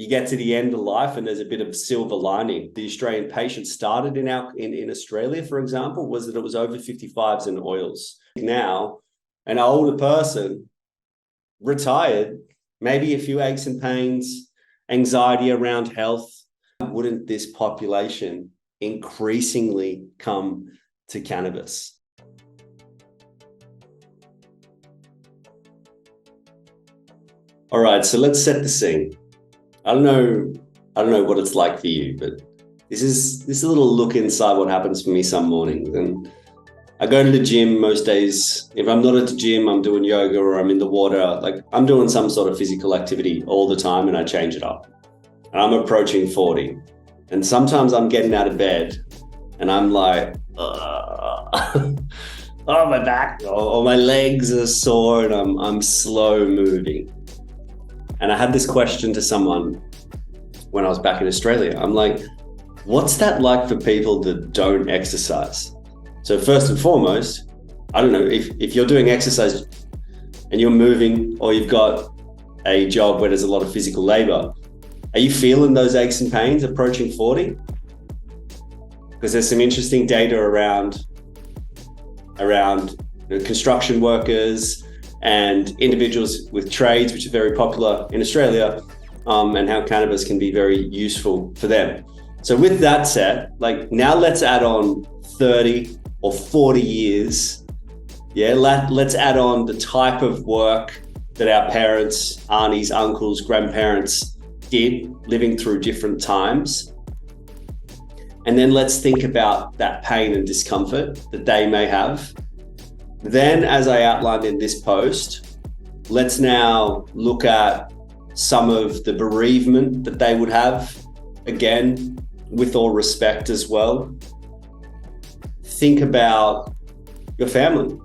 You get to the end of life and there's a bit of silver lining. The Australian patient started in Australia, for example, was that it was over 55s and oils. Now, an older person, retired, maybe a few aches and pains, anxiety around health. Wouldn't this population increasingly come to cannabis? All right, so let's set the scene. I don't know what it's like for you, but this is a little look inside what happens for me some mornings. And I go to the gym most days. If I'm not at the gym, I'm doing yoga or I'm in the water. Like, I'm doing some sort of physical activity all the time, and I change it up. And I'm approaching 40. And sometimes I'm getting out of bed and I'm like, oh, my back or my legs are sore and I'm slow moving. And I had this question to someone when I was back in Australia. I'm like, what's that like for people that don't exercise? So first and foremost, I don't know, if you're doing exercise and you're moving, or you've got a job where there's a lot of physical labor, are you feeling those aches and pains approaching 40? Because there's some interesting data around construction workers and individuals with trades, which are very popular in Australia, and how cannabis can be very useful for them. So with that said, like, now let's add on 30 or 40 years. Yeah, let's add on the type of work that our parents, aunties, uncles, grandparents did, living through different times. And then let's think about that pain and discomfort that they may have. Then, as I outlined in this post, let's now look at some of the bereavement that they would have, again, with all respect as well. Think about your family,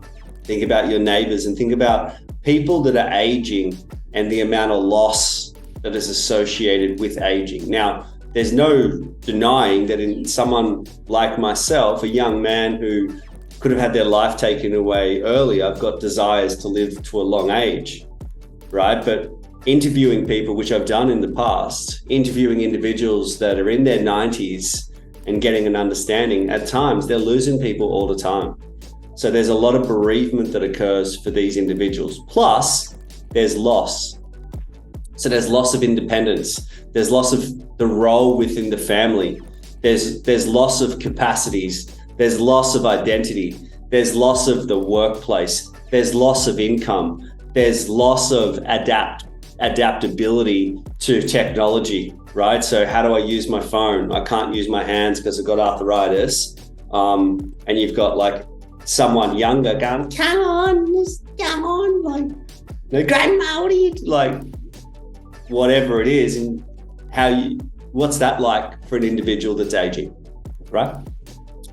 think about your neighbors, and think about people that are aging and the amount of loss that is associated with aging. Now, there's no denying that in someone like myself, a young man who could have had their life taken away early, I've got desires to live to a long age, right? But interviewing people, which I've done in the past, interviewing individuals that are in their 90s and getting an understanding, at times they're losing people all the time. So there's a lot of bereavement that occurs for these individuals. Plus, there's loss. So there's loss of independence. There's loss of the role within the family. There's loss of capacities. There's loss of identity. There's loss of the workplace. There's loss of income. There's loss of adaptability to technology, right? So how do I use my phone? I can't use my hands because I've got arthritis. And you've got like someone younger going, come on, like, no, grandma, what are you, like, whatever it is, and what's that like for an individual that's aging, right?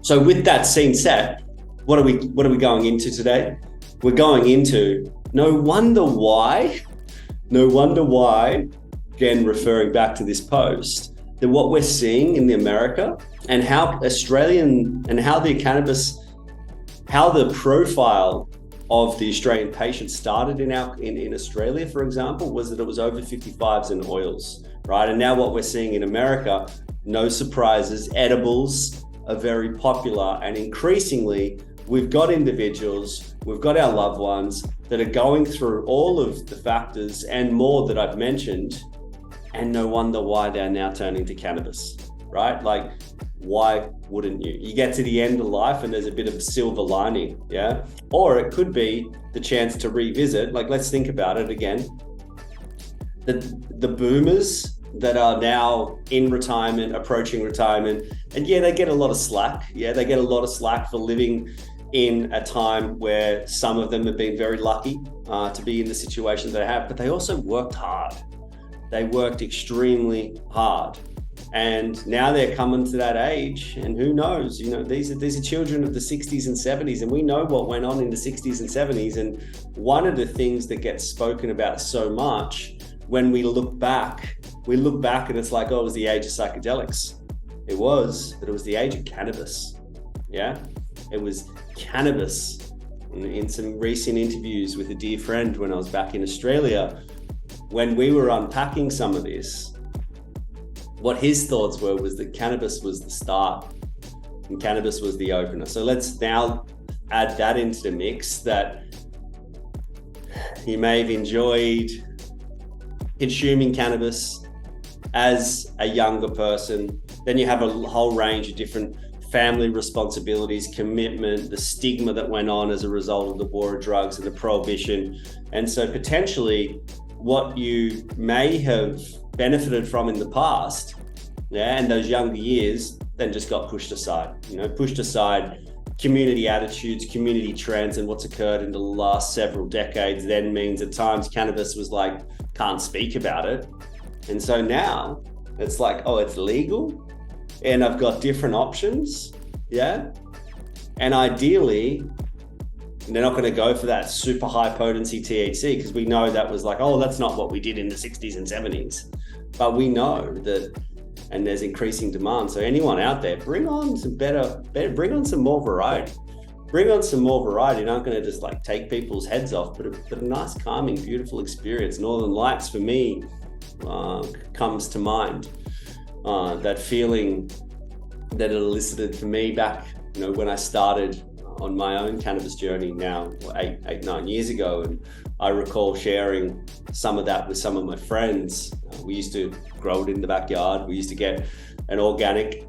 So with that scene set, what are we going into today? We're going into no wonder why, again, referring back to this post, that what we're seeing in America and how Australian and how the profile of the Australian patient started in Australia, for example, was that it was over 55s and oils, right? And now what we're seeing in America, no surprises, edibles are very popular, and increasingly we've got individuals, we've got our loved ones that are going through all of the factors and more that I've mentioned, and no wonder why they're now turning to cannabis, right? Like, why wouldn't you? You get to the end of life and there's a bit of silver lining, yeah? Or it could be the chance to revisit, like, let's think about it again. The boomers that are now in retirement, approaching retirement, and yeah, they get a lot of slack. Yeah, they get a lot of slack for living in a time where some of them have been very lucky to be in the situation they have, but they also worked hard. They worked extremely hard. And now they're coming to that age, and who knows, you know, these are children of the 60s and 70s, and we know what went on in the 60s and 70s. And one of the things that gets spoken about so much when we look back and it's like, oh, it was the age of psychedelics. It was, but it was the age of cannabis. Yeah, it was cannabis. In some recent interviews with a dear friend when I was back in Australia, when we were unpacking some of this, what his thoughts were was that cannabis was the start and cannabis was the opener. So let's now add that into the mix, that he may have enjoyed consuming cannabis as a younger person. Then you have a whole range of different family responsibilities, commitment, the stigma that went on as a result of the war of drugs and the prohibition. And so potentially what you may have benefited from in the past, and those younger years, then just got pushed aside, pushed aside. Community attitudes, community trends, and what's occurred in the last several decades then means at times cannabis was like, can't speak about it. And so now it's like, oh, it's legal and I've got different options. Yeah. And ideally, they're not going to go for that super high potency THC, because we know that was like, oh, that's not what we did in the 60s and 70s. But we know that, and there's increasing demand. So anyone out there, bring on some bring on some more variety. Bring on some more variety. You're not going to just like take people's heads off, but a nice, calming, beautiful experience. Northern Lights for me comes to mind. That feeling that it elicited for me back, when I started on my own cannabis journey now 9 years ago. And I recall sharing some of that with some of my friends. We used to grow it in the backyard. We used to get an organic,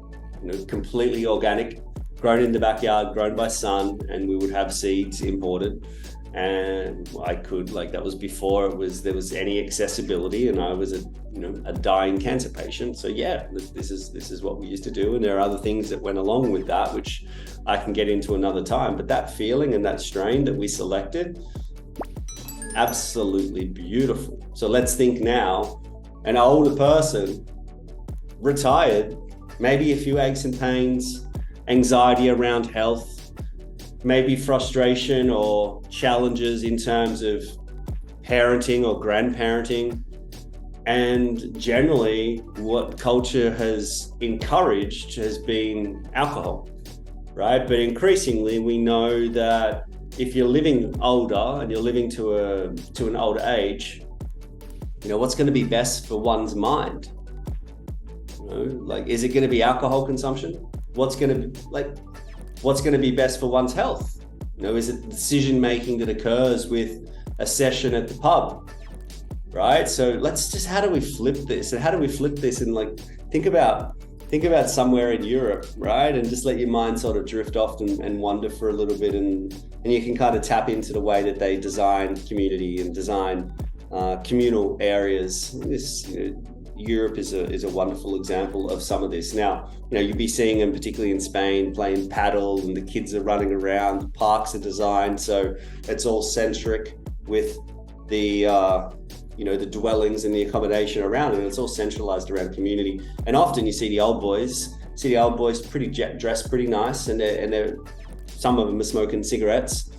completely organic, grown in the backyard, grown by sun, and we would have seeds imported. And that was before there was any accessibility, and I was a dying cancer patient. So yeah, this is what we used to do. And there are other things that went along with that, which I can get into another time. But that feeling and that strain that we selected, absolutely beautiful. So let's think now, an older person, retired, maybe a few aches and pains, anxiety around health, maybe frustration or challenges in terms of parenting or grandparenting. And generally what culture has encouraged has been alcohol, right? But increasingly we know that if you're living older and you're living to an older age, what's going to be best for one's mind? Is it going to be alcohol consumption? What's going to be best for one's health? Is it decision making that occurs with a session at the pub, right? So how do we flip this? And how do we flip this and think about somewhere in Europe, right? And just let your mind sort of drift off and wander for a little bit, and you can kind of tap into the way that they design community and design communal areas. Europe is a wonderful example of some of this. Now, you'd be seeing them, particularly in Spain, playing paddle, and the kids are running around. The parks are designed so it's all centric with the the dwellings and the accommodation around it. And it's all centralized around community. And often you see the old boys pretty dressed pretty nice, and they're some of them are smoking cigarettes.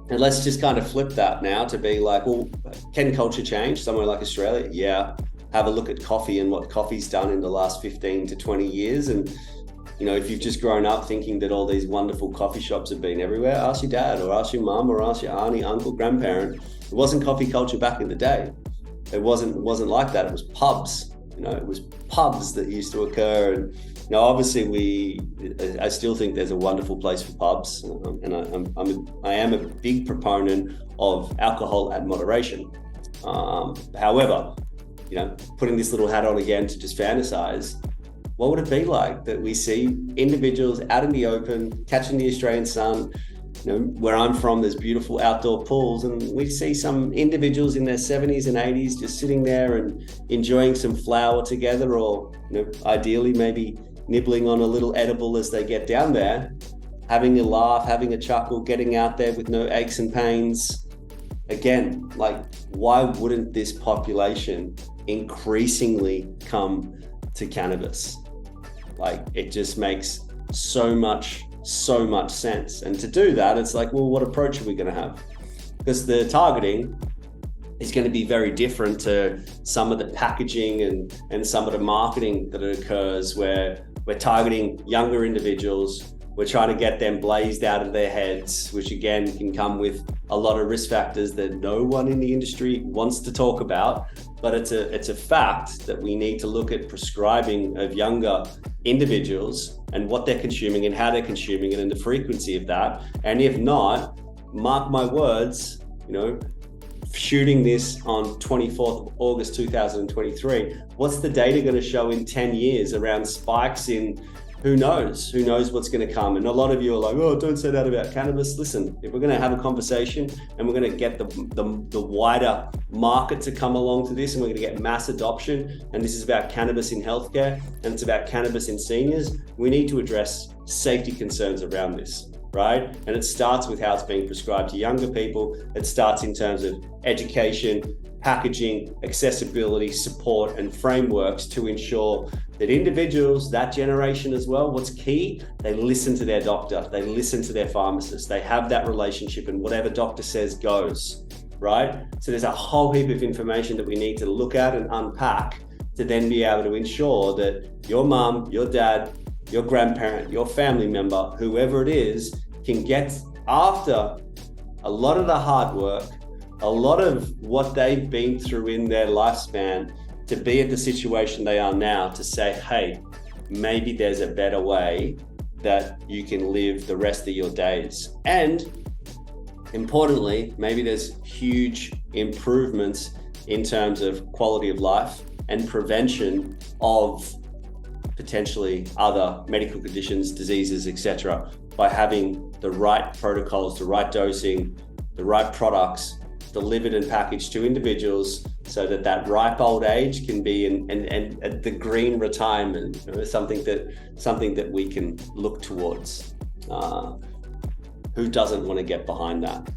And let's just kind of flip that now to be like, well, can culture change somewhere like Australia? Yeah. Have a look at coffee and what coffee's done in the last 15 to 20 years. And, if you've just grown up thinking that all these wonderful coffee shops have been everywhere, ask your dad or ask your mum or ask your auntie, uncle, grandparent. It wasn't coffee culture back in the day. It wasn't like that. It was pubs. It was pubs that used to occur. And obviously I still think there's a wonderful place for pubs. And I am a big proponent of alcohol at moderation. However, putting this little hat on again to just fantasize, what would it be like that we see individuals out in the open, catching the Australian sun? Where I'm from, there's beautiful outdoor pools, and we see some individuals in their 70s and 80s just sitting there and enjoying some flower together, or, ideally maybe nibbling on a little edible as they get down there, having a laugh, having a chuckle, getting out there with no aches and pains. Again, why wouldn't this population increasingly come to cannabis? It just makes so much sense. And to do that, it's like, well, what approach are we going to have? Because the targeting is going to be very different to some of the packaging and some of the marketing that occurs, where we're targeting younger individuals We're trying to get them blazed out of their heads, which again can come with a lot of risk factors that no one in the industry wants to talk about. But it's a fact that we need to look at prescribing of younger individuals and what they're consuming and how they're consuming it and the frequency of that. And if not, mark my words, shooting this on 24th of August 2023, what's the data going to show in 10 years around spikes in who knows what's going to come? And a lot of you are like, oh, don't say that about cannabis. Listen, if we're going to have a conversation and we're going to get the wider market to come along to this, and we're going to get mass adoption, and this is about cannabis in healthcare and it's about cannabis in seniors, we need to address safety concerns around this, right? And it starts with how it's being prescribed to younger people. It starts in terms of education, packaging, accessibility, support, and frameworks to ensure that individuals, that generation as well, what's key, they listen to their doctor, they listen to their pharmacist, they have that relationship, and whatever doctor says goes, right? So there's a whole heap of information that we need to look at and unpack to then be able to ensure that your mum, your dad, your grandparent, your family member, whoever it is, can get, after a lot of the hard work, a lot of what they've been through in their lifespan, to be at the situation they are now, to say, hey, maybe there's a better way that you can live the rest of your days. And importantly, maybe there's huge improvements in terms of quality of life and prevention of potentially other medical conditions, diseases, etc., by having the right protocols, the right dosing, the right products delivered and packaged to individuals, so that ripe old age can be and the green retirement, something that we can look towards. Who doesn't want to get behind that?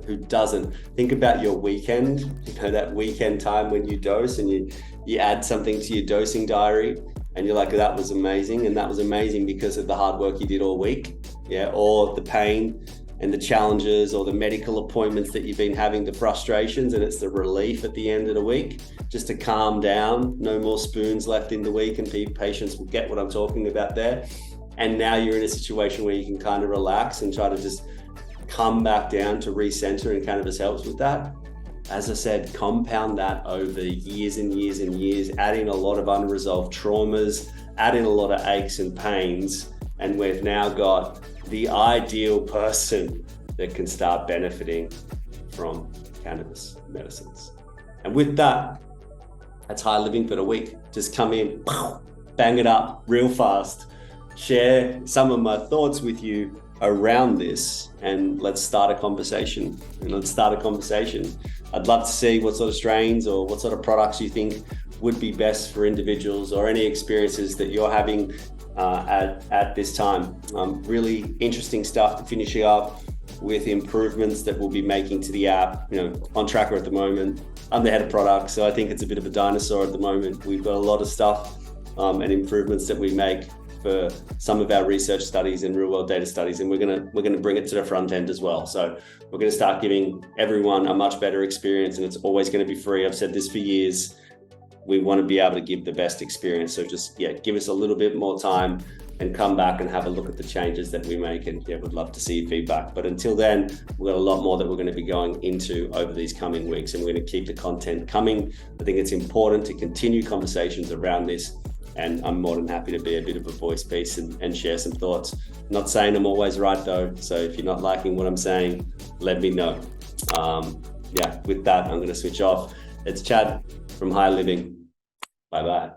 Who doesn't? Think about your weekend, that weekend time when you dose and you add something to your dosing diary and you're like, that was amazing. And that was amazing because of the hard work you did all week, or the pain and the challenges or the medical appointments that you've been having, the frustrations, and it's the relief at the end of the week, just to calm down, no more spoons left in the week, and patients will get what I'm talking about there. And now you're in a situation where you can kind of relax and try to just come back down to recenter, and cannabis helps with that. As I said, compound that over years and years and years, add in a lot of unresolved traumas, add in a lot of aches and pains, and we've now got the ideal person that can start benefiting from cannabis medicines. And with that, that's High Living for the week. Just come in, bang it up real fast, share some of my thoughts with you around this, and let's start a conversation. I'd love to see what sort of strains or what sort of products you think would be best for individuals, or any experiences that you're having at this time. Really interesting stuff to finish up with, improvements that we'll be making to the app. On tracker at the moment. I'm the head of product, so I think it's a bit of a dinosaur at the moment. We've got a lot of stuff and improvements that we make for some of our research studies and real world data studies, and we're gonna bring it to the front end as well. So we're gonna start giving everyone a much better experience, and it's always gonna be free. I've said this for years. We want to be able to give the best experience. So just, give us a little bit more time and come back and have a look at the changes that we make. And we'd love to see your feedback. But until then, we've got a lot more that we're going to be going into over these coming weeks, and we're going to keep the content coming. I think it's important to continue conversations around this, and I'm more than happy to be a bit of a voice piece and share some thoughts. Not saying I'm always right though. So if you're not liking what I'm saying, let me know. With that, I'm going to switch off. It's Chad from High Living. Bye-bye.